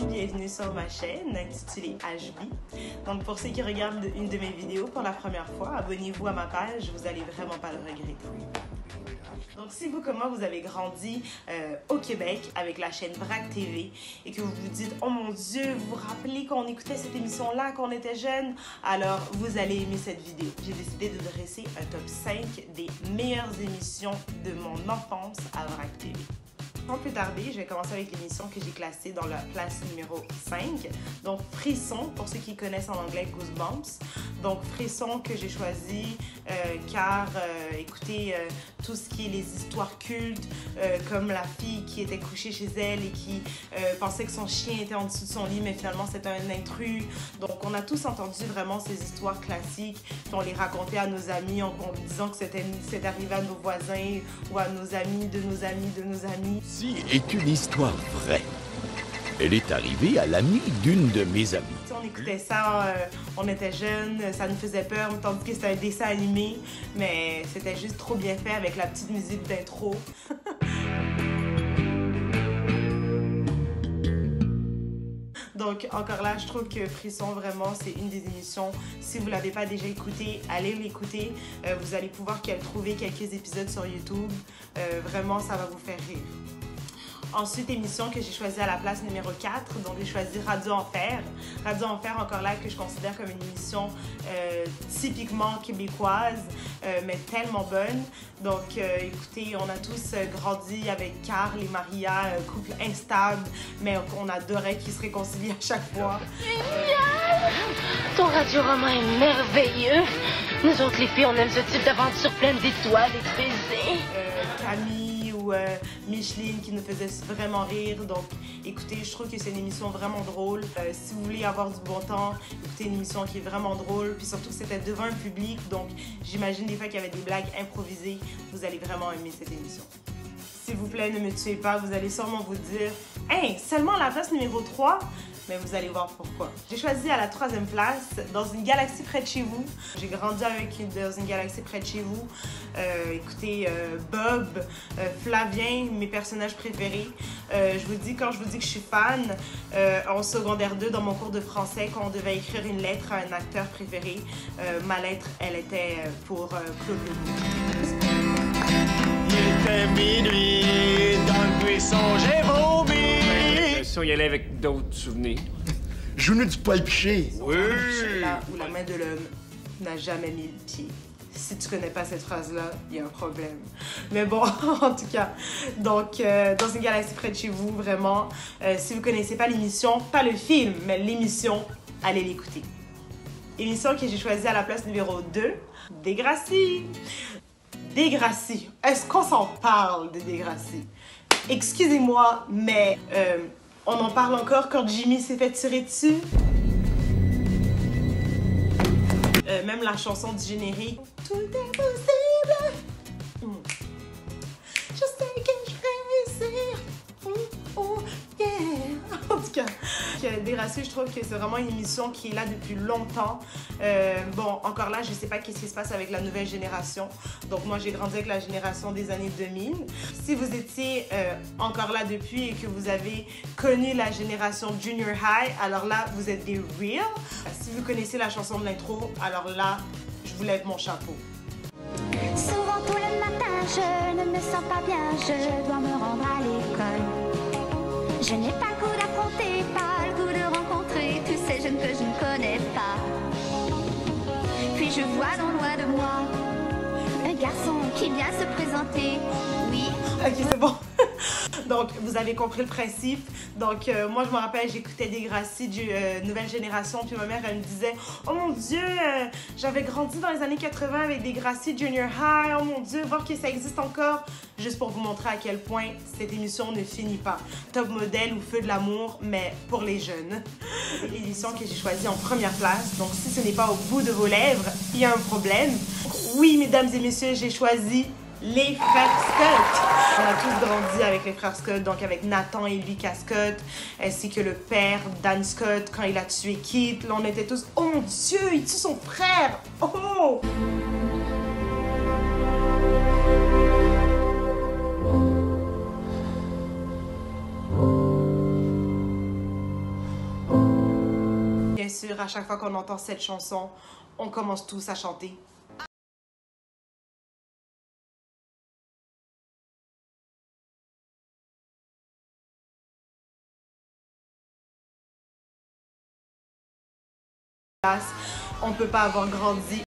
Bienvenue sur ma chaîne intitulée HB. Donc pour ceux qui regardent une de mes vidéos pour la première fois, abonnez-vous à ma page, vous allez vraiment pas le regretter. Donc si vous comme moi vous avez grandi au Québec avec la chaîne Vrac TV et que vous vous dites oh mon Dieu, vous vous rappelez qu'on écoutait cette émission-là quand on était jeune, alors vous allez aimer cette vidéo. J'ai décidé de dresser un top 5 des meilleures émissions de mon enfance à Vrac TV. Sans plus tarder, je vais commencer avec l'émission que j'ai classée dans la place numéro 5. Donc, Frisson, pour ceux qui connaissent en anglais Goosebumps. Donc, Frisson que j'ai choisi car, écoutez, tout ce qui est les histoires cultes, comme la fille qui était couchée chez elle et qui pensait que son chien était en dessous de son lit, mais finalement c'était un intrus. Donc, on a tous entendu vraiment ces histoires classiques, puis on les racontait à nos amis en disant que c'était arrivé à nos voisins ou à nos amis, de nos amis, de nos amis. Ceci est une histoire vraie. Elle est arrivée à l'ami d'une de mes amies. On écoutait ça, on était jeunes, ça nous faisait peur, tandis que c'était un dessin animé, mais c'était juste trop bien fait avec la petite musique d'intro. Donc, encore là, je trouve que Frisson, vraiment, c'est une des émissions. Si vous ne l'avez pas déjà écouté, allez l'écouter. Vous allez pouvoir trouver quelques épisodes sur YouTube. Vraiment, ça va vous faire rire. Ensuite, émission que j'ai choisie à la place numéro 4, donc j'ai choisi Radio Enfer. Radio Enfer, encore là, que je considère comme une émission typiquement québécoise, mais tellement bonne. Donc, écoutez, on a tous grandi avec Carl et Maria, couple instable, mais on adorait qu'ils se réconcilient à chaque fois. Génial! Ton radio-roman est merveilleux! Nous autres, les filles, on aime ce type d'aventure pleine d'étoiles et de baisers. Camille ou Micheline qui nous faisait vraiment rire. Donc, écoutez, je trouve que c'est une émission vraiment drôle. Si vous voulez avoir du bon temps, écoutez une émission qui est vraiment drôle. Puis surtout, c'était devant un public. Donc, j'imagine des fois qu'il y avait des blagues improvisées. Vous allez vraiment aimer cette émission. S'il vous plaît, ne me tuez pas. Vous allez sûrement vous dire « Hey, seulement la place numéro 3 ?» Mais vous allez voir pourquoi. J'ai choisi à la 3e place, Dans une galaxie près de chez vous. J'ai grandi dans une galaxie près de chez vous. Écoutez, Bob, Flavien, mes personnages préférés. Quand je vous dis que je suis fan, en secondaire 2, dans mon cours de français, quand on devait écrire une lettre à un acteur préféré, ma lettre, elle était pour Claude Legault. Il était minuit, dans le buisson, j'ai vomi. Si on y allait avec d'autres souvenirs. Je venais du poil piché. Oui. Là où la main de l'homme n'a jamais mis le pied. Si tu connais pas cette phrase-là, il y a un problème. Mais bon, en tout cas, donc, Dans une galaxie près de chez vous, vraiment, si vous connaissez pas l'émission, pas le film, mais l'émission, allez l'écouter. Émission que j'ai choisie à la place numéro 2, Degrassi. Degrassi. Est-ce qu'on s'en parle de Degrassi? Excusez-moi, mais on en parle encore quand Jimmy s'est fait tirer dessus. Même la chanson du générique. Tout est possible. Je sais que je vais réussir. Oh, yeah. En tout cas, Degrassi, je trouve que c'est vraiment une émission qui est là depuis longtemps. Bon, encore là, je sais pas qu'est-ce qui se passe avec la nouvelle génération. Donc moi, j'ai grandi avec la génération des années 2000. Si vous étiez encore là depuis et que vous avez connu la génération Junior High, alors là, vous êtes des real. Si vous connaissez la chanson de l'intro, alors là, je vous lève mon chapeau. Souvent tout le matin, je ne me sens pas bien, je dois me rendre à l'école. Je n'ai pas le goût d'affronter, pas le goût de rencontrer tous ces jeunes que je ne connais pas. Puis je vois non loin de moi un garçon qui vient se présenter. Oui. Ok, c'est bon. Donc, vous avez compris le principe. Donc, moi, je me rappelle, j'écoutais Degrassi du Nouvelle Génération, puis ma mère, elle me disait « Oh mon Dieu, j'avais grandi dans les années 80 avec Degrassi Junior High. Oh mon Dieu, voir que ça existe encore. » Juste pour vous montrer à quel point cette émission ne finit pas. Top modèle ou feu de l'amour, mais pour les jeunes. L'émission que j'ai choisie en première place. Donc, si ce n'est pas au bout de vos lèvres, il y a un problème. Oui, mesdames et messieurs, j'ai choisi les frères Scott. On a tous grandi avec les frères Scott, donc avec Nathan et Lucas Scott, ainsi que le père Dan Scott quand il a tué Kit. Là, on était tous, oh mon Dieu, il tue son frère. Oh! sûr, à chaque fois qu'on entend cette chanson, on commence tous à chanter. On peut pas avoir grandi